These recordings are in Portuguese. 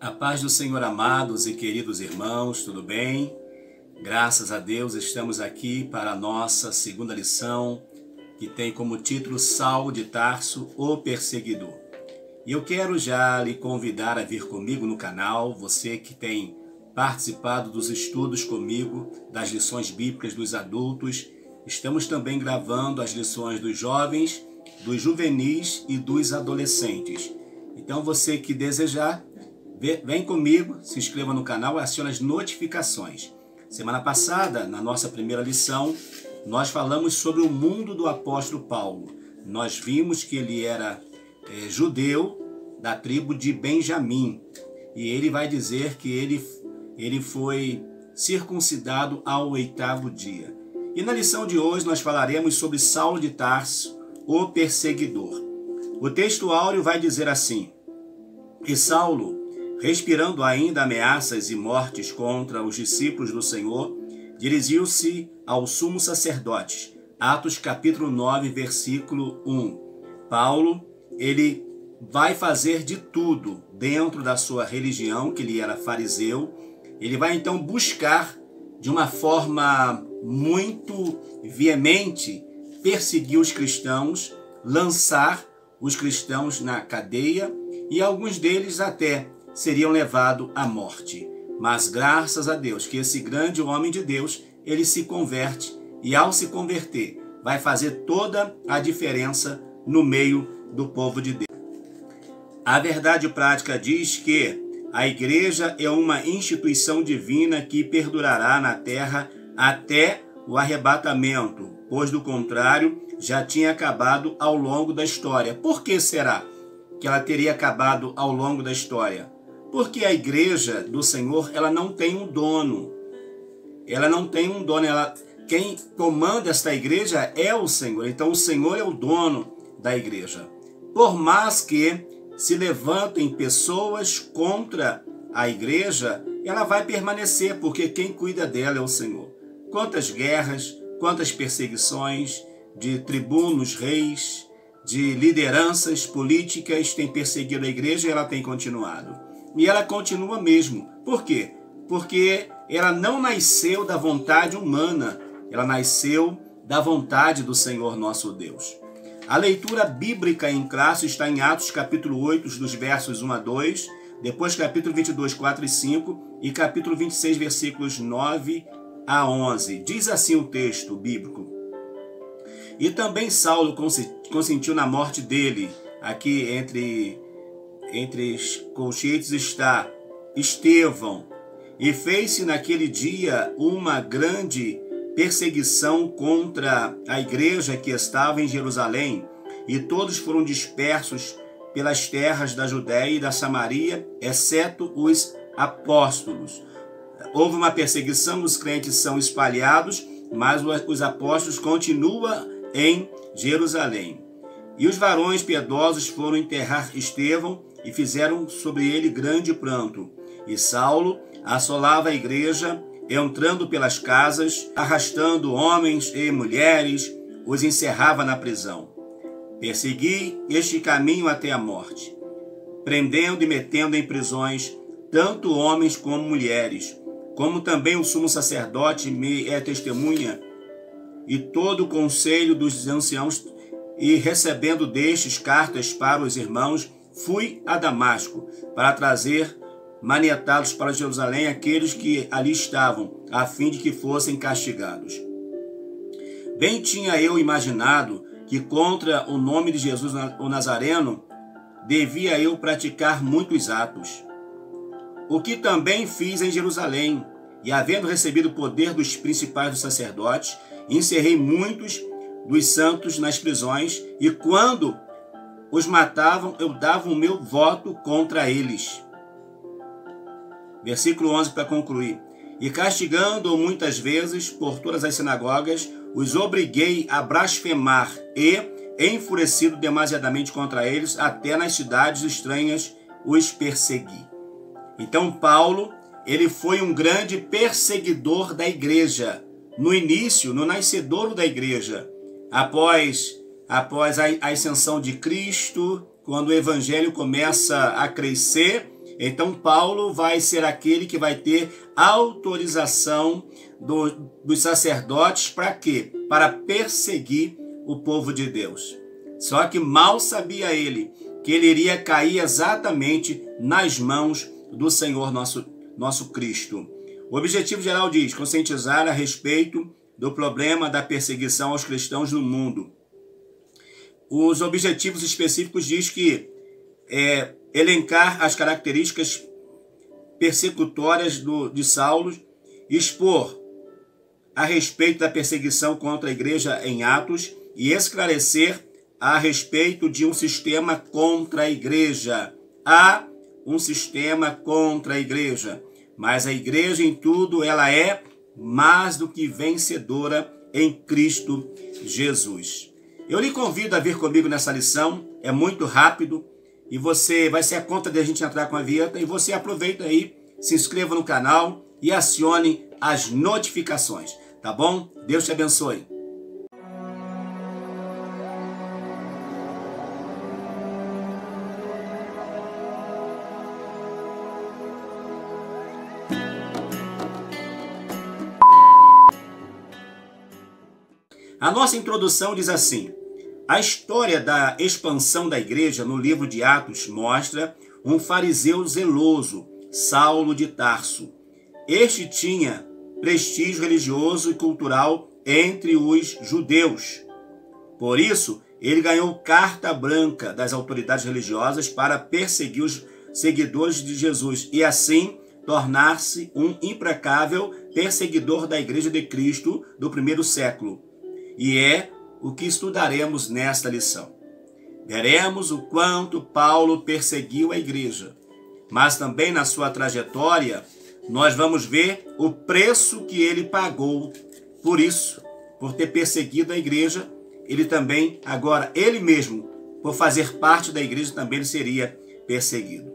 A paz do Senhor, amados e queridos irmãos, tudo bem? Graças a Deus estamos aqui para a nossa segunda lição, que tem como título Saulo de Tarso, o Perseguidor. E eu quero já lhe convidar a vir comigo no canal, você que tem participado dos estudos comigo, das lições bíblicas dos adultos. Estamos também gravando as lições dos jovens, dos juvenis e dos adolescentes. Então você que desejar, vem comigo, se inscreva no canal e acione as notificações. Semana passada, na nossa primeira lição, nós falamos sobre o mundo do apóstolo Paulo. Nós vimos que ele era judeu da tribo de Benjamim. E ele vai dizer que ele foi circuncidado ao 8º dia. E na lição de hoje nós falaremos sobre Saulo de Tarso, o perseguidor. O texto áureo vai dizer assim: E Saulo, respirando ainda ameaças e mortes contra os discípulos do Senhor, dirigiu-se ao sumo sacerdote. Atos capítulo 9, versículo 1. Paulo, ele vai fazer de tudo dentro da sua religião, que ele era fariseu. Ele vai então buscar, de uma forma muito veemente, perseguir os cristãos, lançar os cristãos na cadeia, e alguns deles até seriam levados à morte. Mas graças a Deus que esse grande homem de Deus, ele se converte, e ao se converter, vai fazer toda a diferença no meio do povo de Deus. A verdade prática diz que a igreja é uma instituição divina que perdurará na terra até o arrebatamento, pois do contrário já tinha acabado ao longo da história. Por que será que ela teria acabado ao longo da história? Porque a igreja do Senhor, ela não tem um dono. Ela não tem um dono. Quem comanda esta igreja é o Senhor. Então o Senhor é o dono da igreja. Por mais que se levantem pessoas contra a igreja, ela vai permanecer, porque quem cuida dela é o Senhor. Quantas guerras, quantas perseguições de tribunos, reis, de lideranças políticas têm perseguido a igreja, e ela tem continuado. E ela continua mesmo. Por quê? Porque ela não nasceu da vontade humana, ela nasceu da vontade do Senhor nosso Deus. A leitura bíblica em classe está em Atos capítulo 8, dos versos 1 a 2, depois capítulo 22, 4 e 5 e capítulo 26, versículos 9 a 11. Diz assim o texto bíblico: E também Saulo consentiu na morte dele. Aqui entre os colchetes está Estevão. E fez-se naquele dia uma grande perseguição contra a igreja que estava em Jerusalém, e todos foram dispersos pelas terras da Judéia e da Samaria, exceto os apóstolos. Houve uma perseguição, os crentes são espalhados, mas os apóstolos continuam em Jerusalém. E os varões piedosos foram enterrar Estevão e fizeram sobre ele grande pranto. E Saulo assolava a igreja, entrando pelas casas, arrastando homens e mulheres, os encerrava na prisão. Persegui este caminho até a morte, prendendo e metendo em prisões tanto homens como mulheres, como também o sumo sacerdote me é testemunha, e todo o conselho dos anciãos, e recebendo destes cartas para os irmãos, fui a Damasco para trazer manietados para Jerusalém aqueles que ali estavam, a fim de que fossem castigados. Bem tinha eu imaginado que contra o nome de Jesus o Nazareno devia eu praticar muitos atos, o que também fiz em Jerusalém, e havendo recebido o poder dos principais dos sacerdotes, encerrei muitos dos santos nas prisões, e quando os matavam, eu dava o meu voto contra eles. Versículo 11 para concluir. E castigando-o muitas vezes por todas as sinagogas, os obriguei a blasfemar e, enfurecido demasiadamente contra eles, até nas cidades estranhas os persegui. Então Paulo, ele foi um grande perseguidor da igreja. No início, no nascedouro da igreja, após a ascensão de Cristo, quando o evangelho começa a crescer, Então Paulo vai ser aquele que vai ter autorização dos sacerdotes para quê? Para perseguir o povo de Deus. Só que mal sabia ele que ele iria cair exatamente nas mãos do Senhor nosso Cristo. O objetivo geral diz conscientizar a respeito do problema da perseguição aos cristãos no mundo. Os objetivos específicos diz que elencar as características persecutórias de Saulo, expor a respeito da perseguição contra a igreja em Atos e esclarecer a respeito de um sistema contra a igreja. Há um sistema contra a igreja, mas a igreja em tudo ela é mais do que vencedora em Cristo Jesus. Eu lhe convido a vir comigo nessa lição, é muito rápido e você vai ser a conta de a gente entrar com a vinheta e você aproveita aí, se inscreva no canal e acione as notificações, tá bom? Deus te abençoe. A nossa introdução diz assim: a história da expansão da igreja no livro de Atos mostra um fariseu zeloso, Saulo de Tarso. Este tinha prestígio religioso e cultural entre os judeus. Por isso, ele ganhou carta branca das autoridades religiosas para perseguir os seguidores de Jesus e assim tornar-se um implacável perseguidor da igreja de Cristo do primeiro século. E é o que estudaremos nesta lição. Veremos o quanto Paulo perseguiu a igreja, mas também na sua trajetória nós vamos ver o preço que ele pagou por isso, por ter perseguido a igreja. Ele também, agora, ele mesmo, por fazer parte da igreja, também ele seria perseguido.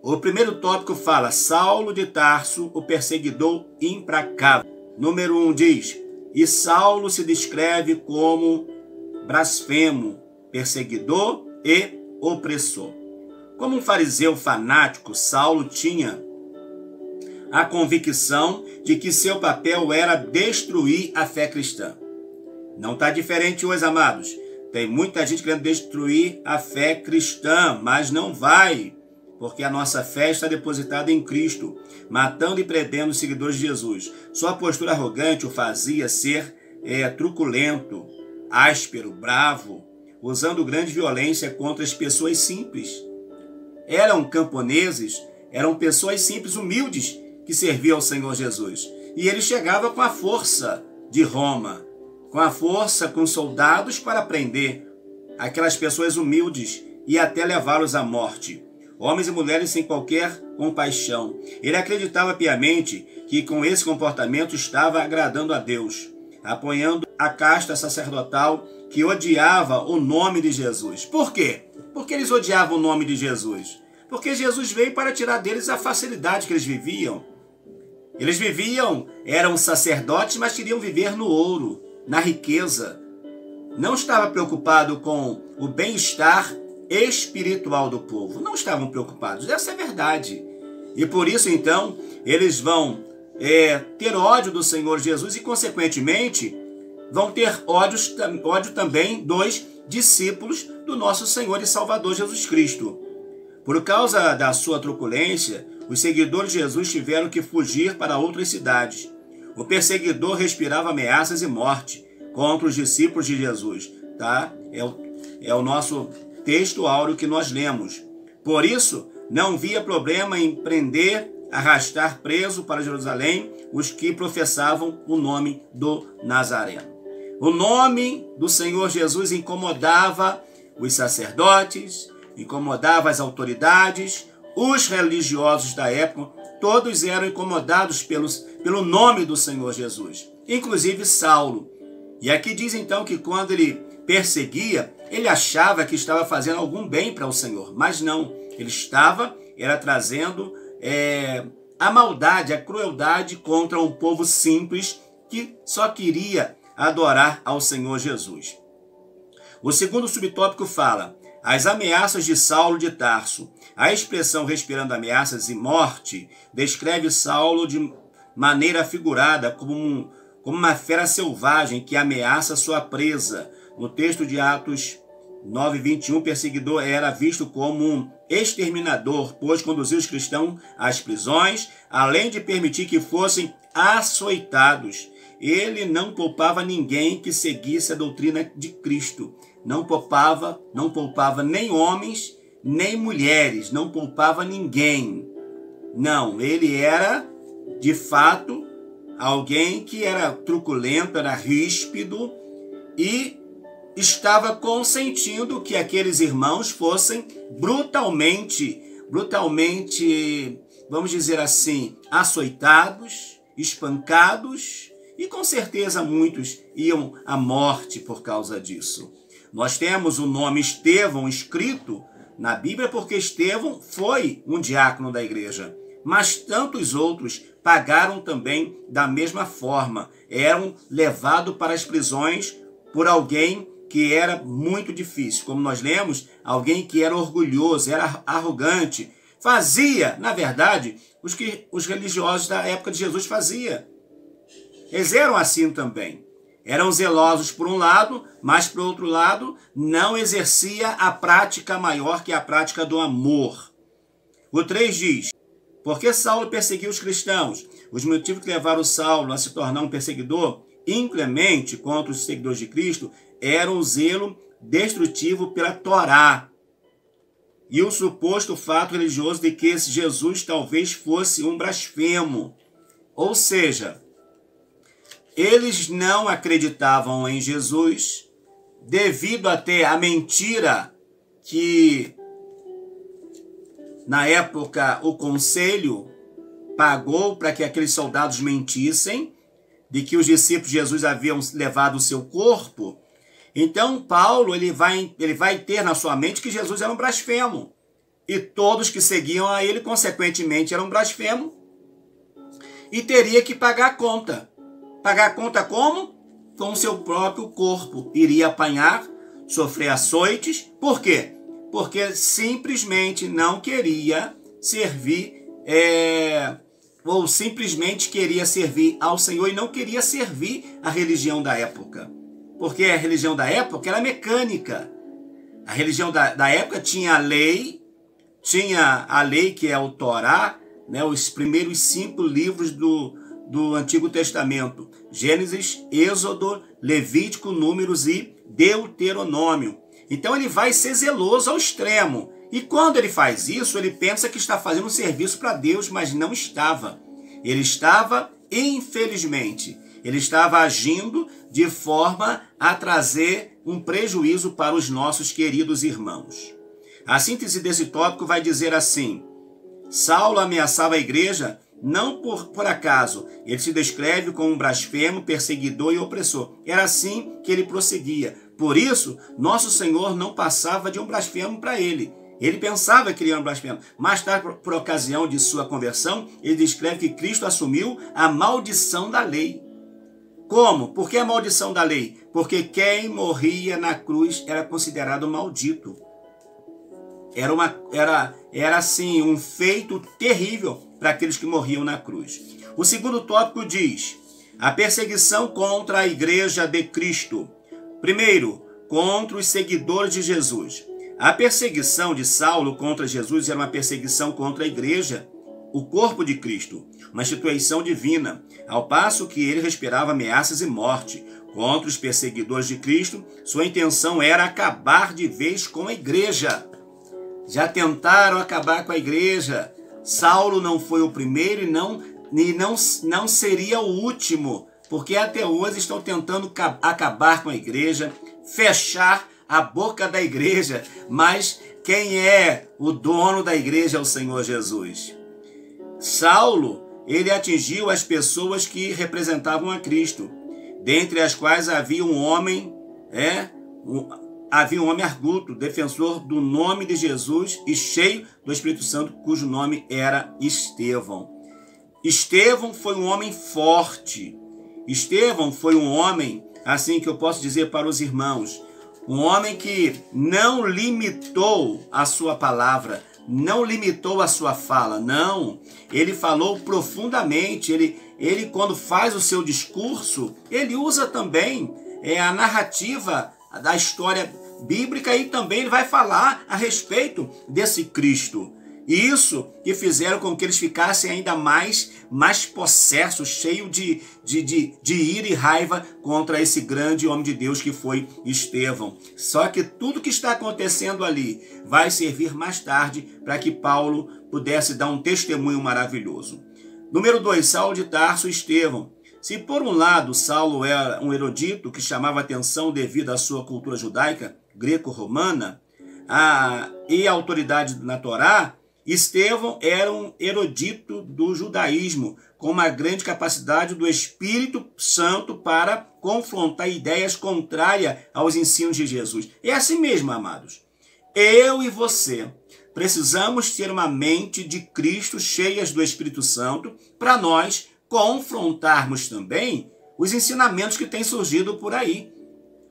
O primeiro tópico fala: Saulo de Tarso, o perseguidor implacável. Número 1 diz: e Saulo se descreve como blasfemo, perseguidor e opressor. Como um fariseu fanático, Saulo tinha a convicção de que seu papel era destruir a fé cristã. Não está diferente hoje, amados. Tem muita gente querendo destruir a fé cristã, mas não vai, porque a nossa fé está depositada em Cristo, matando e prendendo os seguidores de Jesus. Sua postura arrogante o fazia ser truculento, áspero, bravo, usando grande violência contra as pessoas simples. Eram camponeses, eram pessoas simples, humildes, que serviam ao Senhor Jesus. E ele chegava com a força de Roma, com a força, com soldados para prender aquelas pessoas humildes e até levá-los à morte. Homens e mulheres sem qualquer compaixão. Ele acreditava piamente que com esse comportamento estava agradando a Deus, apoiando a casta sacerdotal que odiava o nome de Jesus. Por quê? Porque eles odiavam o nome de Jesus. Porque Jesus veio para tirar deles a facilidade que eles viviam. Eles viviam, eram sacerdotes, mas queriam viver no ouro, na riqueza. Não estava preocupado com o bem-estar espiritual do povo. Não estavam preocupados. Essa é a verdade. E por isso, então, eles vão ter ódio do Senhor Jesus e, consequentemente, vão ter ódio também dos discípulos do nosso Senhor e Salvador Jesus Cristo. Por causa da sua truculência, os seguidores de Jesus tiveram que fugir para outras cidades. O perseguidor respirava ameaças e morte contra os discípulos de Jesus. Tá? É o nosso texto áureo que nós lemos. Por isso, não via problema em prender, arrastar preso para Jerusalém os que professavam o nome do Nazareno. O nome do Senhor Jesus incomodava os sacerdotes, incomodava as autoridades, os religiosos da época, todos eram incomodados pelo nome do Senhor Jesus, inclusive Saulo. E aqui diz então que quando ele perseguia, ele achava que estava fazendo algum bem para o Senhor, mas não, ele era trazendo a maldade, a crueldade contra um povo simples que só queria adorar ao Senhor Jesus. O segundo subtópico fala: as ameaças de Saulo de Tarso. A expressão respirando ameaças e morte descreve Saulo de maneira figurada como uma fera selvagem que ameaça sua presa. No texto de Atos 9:21, perseguidor era visto como um exterminador, pois conduziu os cristãos às prisões, além de permitir que fossem açoitados. Ele não poupava ninguém que seguisse a doutrina de Cristo. Não poupava nem homens, nem mulheres, não poupava ninguém. Não, ele era, de fato, alguém que era truculento, era ríspido e estava consentindo que aqueles irmãos fossem brutalmente, vamos dizer assim, açoitados, espancados, e com certeza muitos iam à morte por causa disso. Nós temos o nome Estevão escrito na Bíblia porque Estevão foi um diácono da igreja, mas tantos outros pagaram também da mesma forma, eram levados para as prisões por alguém que era muito difícil. Como nós lemos, alguém que era orgulhoso, era arrogante, fazia, na verdade, os que os religiosos da época de Jesus faziam. Eles eram assim também. Eram zelosos por um lado, mas por outro lado, não exercia a prática maior que a prática do amor. O 3 diz: porque Saulo perseguiu os cristãos? Os motivos que levaram Saulo a se tornar um perseguidor inclemente contra os seguidores de Cristo eram o zelo destrutivo pela Torá e o suposto fato religioso de que esse Jesus talvez fosse um blasfemo. Ou seja, eles não acreditavam em Jesus devido até à mentira que, na época, o conselho pagou para que aqueles soldados mentissem, de que os discípulos de Jesus haviam levado o seu corpo. Então, Paulo ele vai ter na sua mente que Jesus era um blasfemo. E todos que seguiam a ele, consequentemente, eram blasfemo. E teria que pagar a conta. Pagar a conta como? Com o seu próprio corpo. Iria apanhar, sofrer açoites. Por quê? Porque simplesmente não queria servir, ou simplesmente queria servir ao Senhor e não queria servir a religião da época. Porque a religião da época era mecânica. A religião da época tinha a lei que é o Torá, né, os primeiros 5 livros do Antigo Testamento. Gênesis, Êxodo, Levítico, Números e Deuteronômio. Então ele vai ser zeloso ao extremo. E quando ele faz isso, ele pensa que está fazendo um serviço para Deus, mas não estava. Ele estava, infelizmente, ele estava agindo de forma a trazer um prejuízo para os nossos queridos irmãos. A síntese desse tópico vai dizer assim: Saulo ameaçava a igreja não por acaso. Ele se descreve como um blasfemo, perseguidor e opressor. Era assim que ele prosseguia. Por isso, nosso Senhor não passava de um blasfemo para ele. Ele pensava que ele era um blasfemo. Mais tarde, por ocasião de sua conversão, ele descreve que Cristo assumiu a maldição da lei. Como? Por que a maldição da lei? Porque quem morria na cruz era considerado maldito. Era assim, um feito terrível para aqueles que morriam na cruz. O segundo tópico diz: a perseguição contra a igreja de Cristo. Primeiro, contra os seguidores de Jesus. A perseguição de Saulo contra Jesus era uma perseguição contra a igreja, o corpo de Cristo, uma instituição divina, ao passo que ele respirava ameaças e morte. Contra os perseguidores de Cristo, sua intenção era acabar de vez com a igreja. Já tentaram acabar com a igreja. Saulo não foi o primeiro e não seria o último, porque até hoje estão tentando acabar com a igreja, fechar a boca da igreja, mas quem é o dono da igreja é o Senhor Jesus. Saulo, ele atingiu as pessoas que representavam a Cristo, dentre as quais havia um homem arguto, defensor do nome de Jesus e cheio do Espírito Santo, cujo nome era Estevão. Estevão foi um homem forte. Estevão foi um homem, assim que eu posso dizer para os irmãos, um homem que não limitou a sua palavra, não limitou a sua fala, não. Ele falou profundamente, ele quando faz o seu discurso, ele usa também a narrativa da história bíblica e também ele vai falar a respeito desse Cristo. E isso que fizeram com que eles ficassem ainda mais possessos, cheios de ira e raiva contra esse grande homem de Deus que foi Estevão. Só que tudo que está acontecendo ali vai servir mais tarde para que Paulo pudesse dar um testemunho maravilhoso. Número 2, Saulo de Tarso e Estevão. Se por um lado Saulo era um erudito que chamava atenção devido à sua cultura judaica, greco-romana, e a autoridade na Torá, Estevão era um erudito do judaísmo, com uma grande capacidade do Espírito Santo para confrontar ideias contrárias aos ensinos de Jesus. É assim mesmo, amados. Eu e você precisamos ter uma mente de Cristo cheias do Espírito Santo para nós confrontarmos também os ensinamentos que têm surgido por aí.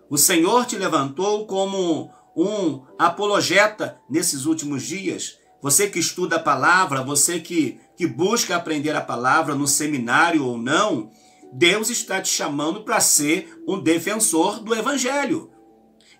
O Senhor te levantou como um apologeta nesses últimos dias. Você que estuda a palavra, você que busca aprender a palavra no seminário ou não, Deus está te chamando para ser um defensor do Evangelho.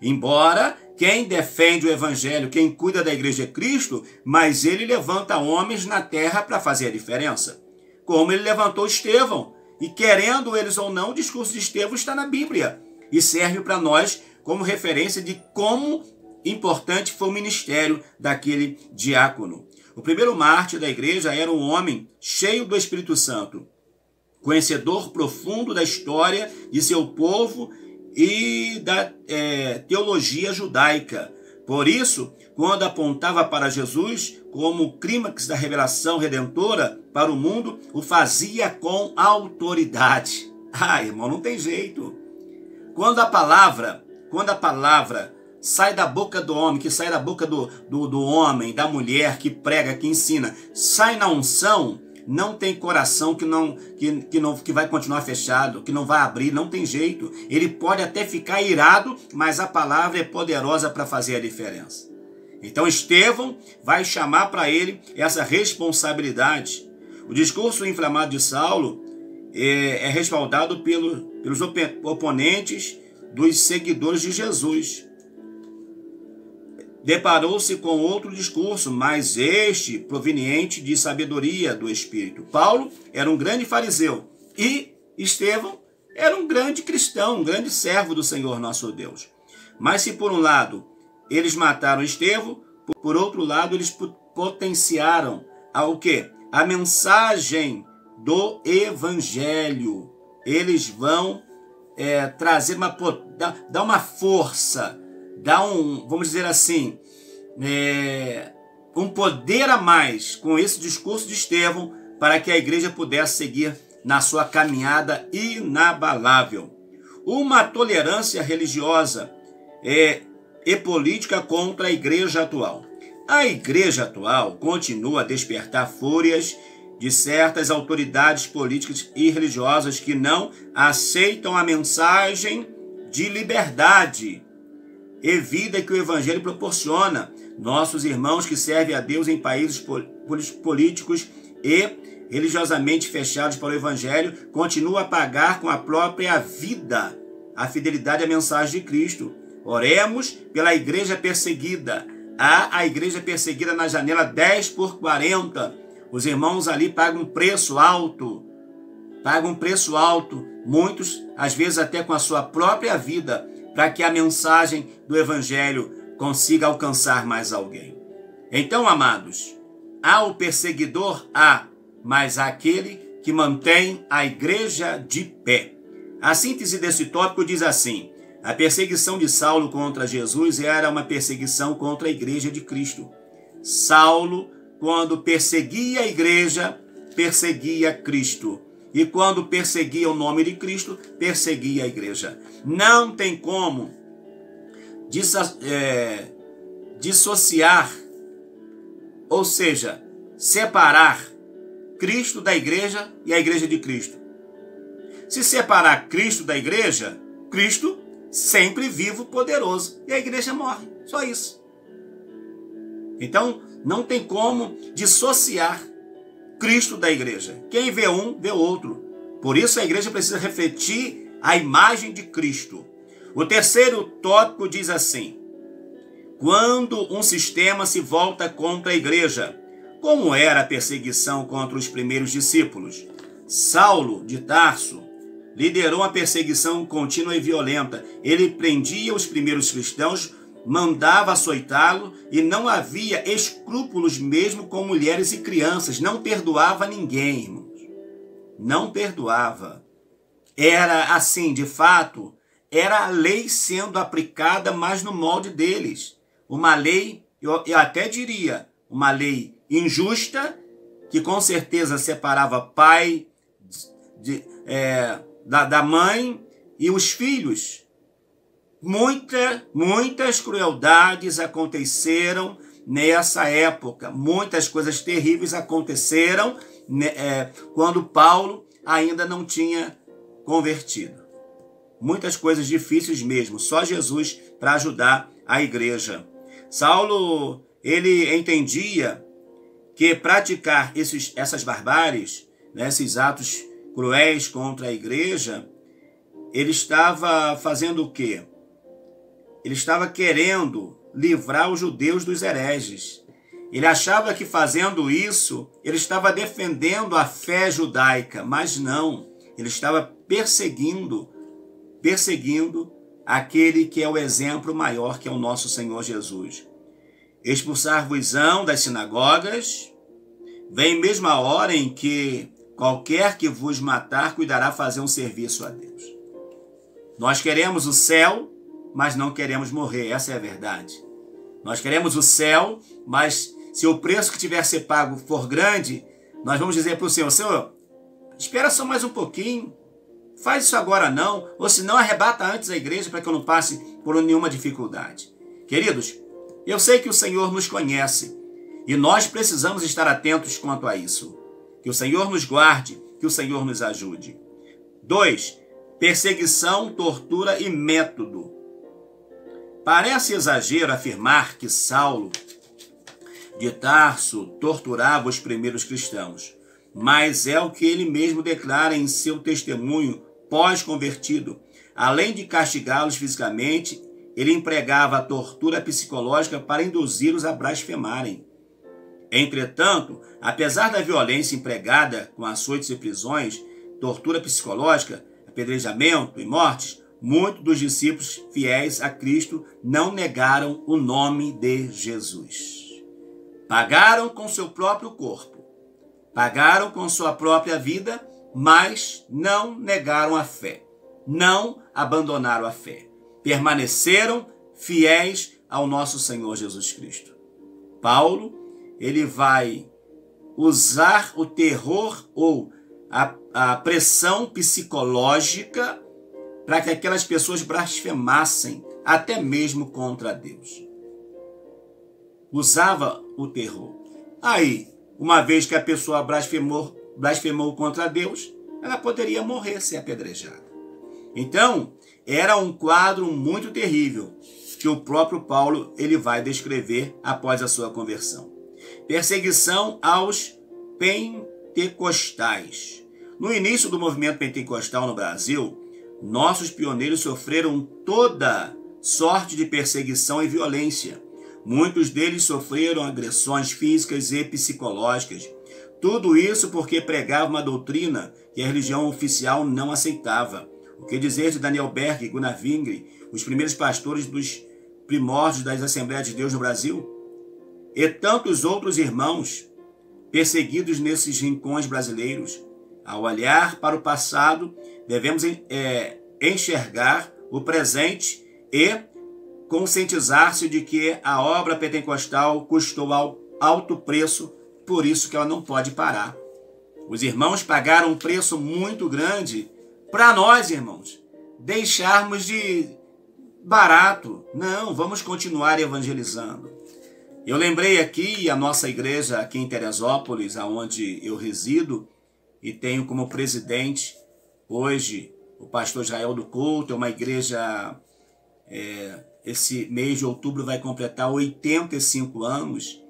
Embora quem defende o Evangelho, quem cuida da igreja é Cristo, mas ele levanta homens na terra para fazer a diferença. Como ele levantou Estevão. E querendo eles ou não, o discurso de Estevão está na Bíblia. E serve para nós como referência de como importante foi o ministério daquele diácono. O primeiro mártir da igreja era um homem cheio do Espírito Santo, conhecedor profundo da história de seu povo e da teologia judaica. Por isso, quando apontava para Jesus como o clímax da revelação redentora para o mundo, o fazia com autoridade. Irmão, não tem jeito. Quando a palavra sai da boca do homem, que sai da boca do homem, da mulher, que prega, que ensina, sai na unção, não tem coração que vai continuar fechado, que não vai abrir, não tem jeito. Ele pode até ficar irado, mas a palavra é poderosa para fazer a diferença. Então Estevão vai chamar para ele essa responsabilidade. O discurso inflamado de Saulo é respaldado pelos oponentes dos seguidores de Jesus. Deparou-se com outro discurso, mas este proveniente de sabedoria do Espírito. Paulo era um grande fariseu e Estevão era um grande cristão, um grande servo do Senhor nosso Deus. Mas se por um lado eles mataram Estevão, por outro lado eles potenciaram o quê? A mensagem do Evangelho. Eles vão trazer dar uma força, vamos dizer assim, um poder a mais com esse discurso de Estevão para que a igreja pudesse seguir na sua caminhada inabalável. Uma tolerância religiosa e política contra a igreja atual. A igreja atual continua a despertar fúrias de certas autoridades políticas e religiosas que não aceitam a mensagem de liberdade e vida que o Evangelho proporciona. Nossos irmãos que servem a Deus em países políticos e religiosamente fechados para o Evangelho continuam a pagar com a própria vida a fidelidade à mensagem de Cristo. Oremos pela igreja perseguida. Há a igreja perseguida na janela 10 por 40. Os irmãos ali pagam um preço alto. Muitos, às vezes até com a sua própria vida, para que a mensagem do Evangelho consiga alcançar mais alguém. Então, amados, há o perseguidor, mas há aquele que mantém a igreja de pé. A síntese desse tópico diz assim: a perseguição de Saulo contra Jesus era uma perseguição contra a igreja de Cristo. Saulo, quando perseguia a igreja, perseguia Cristo. E quando perseguia o nome de Cristo, perseguia a igreja. Não tem como dissociar, ou seja, separar Cristo da igreja e a igreja de Cristo. Se separar Cristo da igreja, Cristo sempre vivo, poderoso. E a igreja morre. Só isso. Então, não tem como dissociar Cristo da igreja. Quem vê um, vê o outro. Por isso a igreja precisa refletir a imagem de Cristo. O terceiro tópico diz assim: quando um sistema se volta contra a igreja, como era a perseguição contra os primeiros discípulos? Saulo de Tarso liderou uma perseguição contínua e violenta. Ele prendia os primeiros cristãos, mandava açoitá-lo e não havia escrúpulos mesmo com mulheres e crianças. Não perdoava ninguém, irmãos. Não perdoava. Era assim, de fato, era a lei sendo aplicada, mas no molde deles. Uma lei, eu até diria, uma lei injusta, que com certeza separava pai da mãe e os filhos. Muitas crueldades aconteceram nessa época. Muitas coisas terríveis aconteceram quando Paulo ainda não tinha convertido. Muitas coisas difíceis mesmo. Só Jesus para ajudar a igreja. Saulo, ele entendia que praticar essas barbáries, né, esses atos cruéis contra a igreja, ele estava fazendo o quê? Ele estava querendo livrar os judeus dos hereges. Ele achava que fazendo isso, ele estava defendendo a fé judaica, mas não. Ele estava perseguindo aquele que é o exemplo maior, que é o nosso Senhor Jesus. Expulsar-vos-ão das sinagogas, vem mesmo a hora em que qualquer que vos matar cuidará fazer um serviço a Deus. Nós queremos o céu, mas não queremos morrer, essa é a verdade. Nós queremos o céu, mas se o preço que tiver a ser pago for grande, nós vamos dizer para o Senhor: Senhor, espera só mais um pouquinho, faz isso agora não, ou se não, arrebata antes a igreja para que eu não passe por nenhuma dificuldade. Queridos, eu sei que o Senhor nos conhece e nós precisamos estar atentos quanto a isso. Que o Senhor nos guarde, que o Senhor nos ajude. 2. Perseguição, tortura e método. Parece exagero afirmar que Saulo de Tarso torturava os primeiros cristãos, mas é o que ele mesmo declara em seu testemunho pós-convertido. Além de castigá-los fisicamente, ele empregava a tortura psicológica para induzi-los a blasfemarem. Entretanto, apesar da violência empregada com açoites e prisões, tortura psicológica, apedrejamento e mortes, muitos dos discípulos fiéis a Cristo não negaram o nome de Jesus. Pagaram com seu próprio corpo, pagaram com sua própria vida, mas não negaram a fé, não abandonaram a fé. Permaneceram fiéis ao nosso Senhor Jesus Cristo. Paulo, ele vai usar o terror ou a pressão psicológica para que aquelas pessoas blasfemassem até mesmo contra Deus. Usava o terror. Aí, uma vez que a pessoa blasfemou contra Deus, ela poderia morrer, ser apedrejada. Então, era um quadro muito terrível que o próprio Paulo ele vai descrever após a sua conversão. Perseguição aos pentecostais. No início do movimento pentecostal no Brasil, nossos pioneiros sofreram toda sorte de perseguição e violência. Muitos deles sofreram agressões físicas e psicológicas. Tudo isso porque pregavam uma doutrina que a religião oficial não aceitava. O que dizer de Daniel Berg e Gunnar Wingre, os primeiros pastores dos primórdios das Assembleias de Deus no Brasil? E tantos outros irmãos perseguidos nesses rincões brasileiros. Ao olhar para o passado, devemos enxergar o presente e conscientizar-se de que a obra pentecostal custou alto preço, por isso que ela não pode parar. Os irmãos pagaram um preço muito grande para nós, irmãos, deixarmos de barato. Não, vamos continuar evangelizando. Eu lembrei aqui a nossa igreja aqui em Teresópolis, onde eu resido, e tenho como presidente hoje o pastor Israel do Couto. É uma igreja Esse mês de outubro vai completar 85 anos.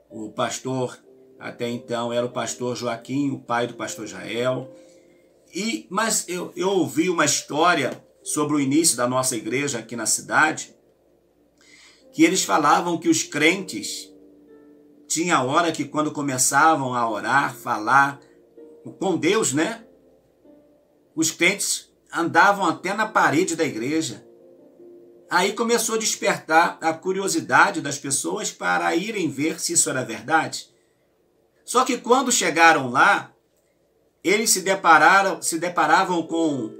O pastor, até então, era o pastor Joaquim, o pai do pastor Jael. Mas eu ouvi uma história sobre o início da nossa igreja aqui na cidade, que eles falavam que os crentes tinha hora que quando começavam a orar, falar com Deus, né? Os crentes andavam até na parede da igreja. Aí começou a despertar a curiosidade das pessoas para irem ver se isso era verdade. Só que quando chegaram lá, eles se deparavam com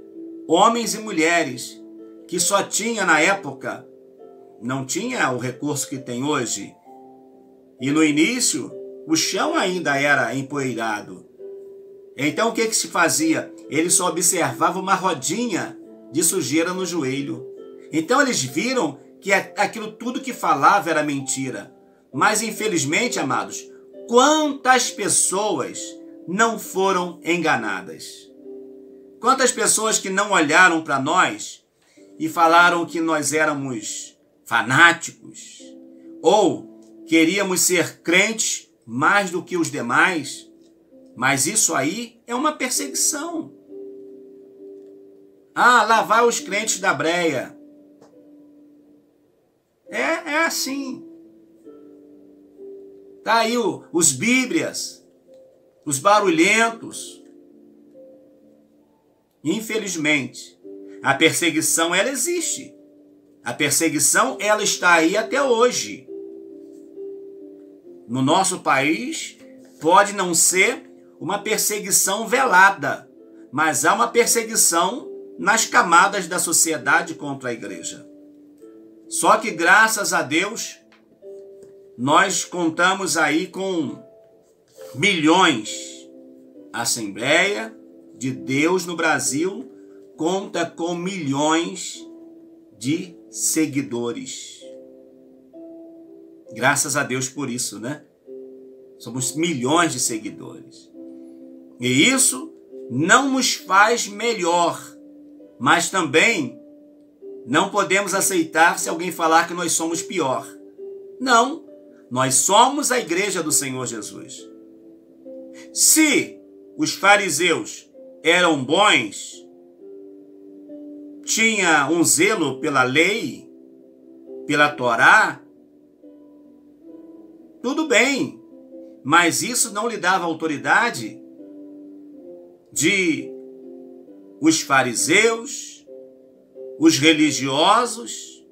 homens e mulheres que só tinha na época, não tinha o recurso que tem hoje. E no início, o chão ainda era empoeirado. Então o que se fazia? Eles só observavam uma rodinha de sujeira no joelho. Então eles viram que aquilo tudo que falava era mentira. Mas infelizmente, amados, quantas pessoas não foram enganadas? Quantas pessoas que não olharam para nós e falaram que nós éramos fanáticos ou queríamos ser crentes mais do que os demais, mas isso aí é uma perseguição. Lá vai os crentes da breia. É assim. Tá aí os bíblias, os barulhentos. Infelizmente, a perseguição, ela existe. A perseguição, ela está aí até hoje. No nosso país, pode não ser uma perseguição velada, mas há uma perseguição nas camadas da sociedade contra a igreja. Só que, graças a Deus, nós contamos aí com milhões. A Assembleia de Deus no Brasil conta com milhões de seguidores. Graças a Deus por isso, né? Somos milhões de seguidores. E isso não nos faz melhor, mas também não podemos aceitar se alguém falar que nós somos pior. Não, nós somos a igreja do Senhor Jesus. Se os fariseus eram bons, tinha um zelo pela lei, pela Torá, tudo bem, mas isso não lhe dava autoridade de os fariseus, os religiosos,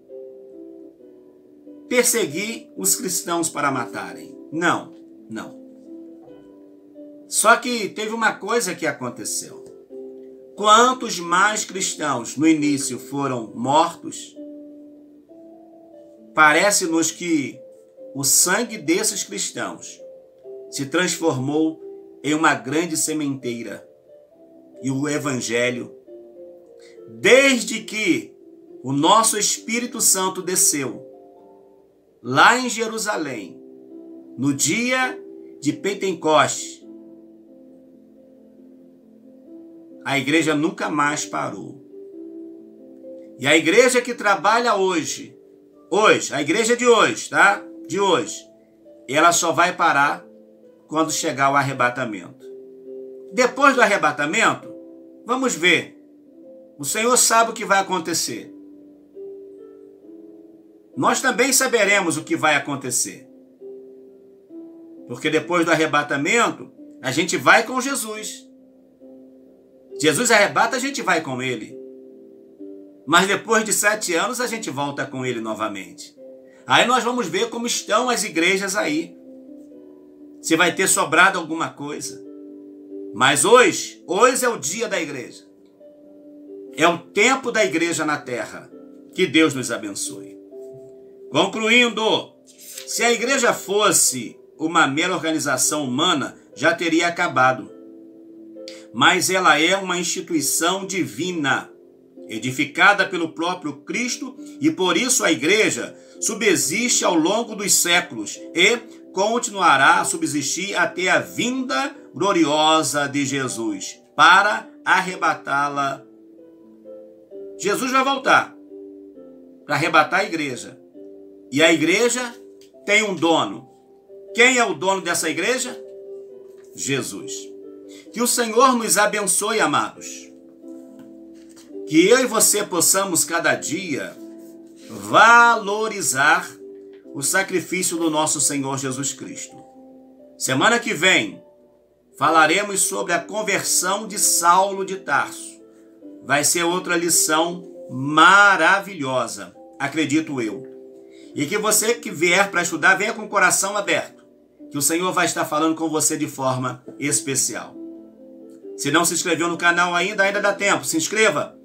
perseguir os cristãos para matarem. Não, não. Só que teve uma coisa que aconteceu. Quantos mais cristãos no início foram mortos, parece-nos que o sangue desses cristãos se transformou em uma grande sementeira. E o Evangelho, desde que o nosso Espírito Santo desceu lá em Jerusalém, no dia de Pentecostes, a igreja nunca mais parou. E a igreja que trabalha hoje, a igreja de hoje, tá? De hoje, ela só vai parar quando chegar o arrebatamento. Depois do arrebatamento, vamos ver. O Senhor sabe o que vai acontecer. Nós também saberemos o que vai acontecer. Porque depois do arrebatamento, a gente vai com Jesus. Jesus arrebata, a gente vai com ele. Mas depois de 7 anos, a gente volta com ele novamente. Aí nós vamos ver como estão as igrejas aí. Se vai ter sobrado alguma coisa. Mas hoje é o dia da igreja. É o tempo da igreja na terra. Que Deus nos abençoe. Concluindo, se a igreja fosse uma mera organização humana, já teria acabado. Mas ela é uma instituição divina, edificada pelo próprio Cristo, e por isso a igreja subsiste ao longo dos séculos e continuará a subsistir até a vinda gloriosa de Jesus, para arrebatá-la. Jesus vai voltar. para arrebatar a igreja. E a igreja tem um dono. Quem é o dono dessa igreja? Jesus. Que o Senhor nos abençoe, amados. Que eu e você possamos cada dia valorizar o sacrifício do nosso Senhor Jesus Cristo. Semana que vem falaremos sobre a conversão de Saulo de Tarso. Vai ser outra lição maravilhosa, acredito eu. E que você que vier para estudar, venha com o coração aberto, que o Senhor vai estar falando com você de forma especial. Se não se inscreveu no canal ainda dá tempo, se inscreva.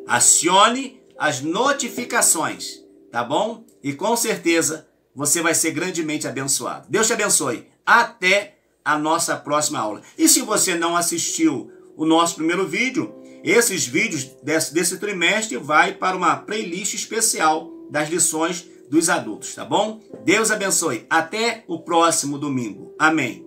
Acione as notificações, tá bom? E com certeza você vai ser grandemente abençoado. Deus te abençoe. Até a nossa próxima aula. E se você não assistiu o nosso primeiro vídeo, esses vídeos desse trimestre vai para uma playlist especial das lições dos adultos, tá bom? Deus abençoe. Até o próximo domingo. Amém.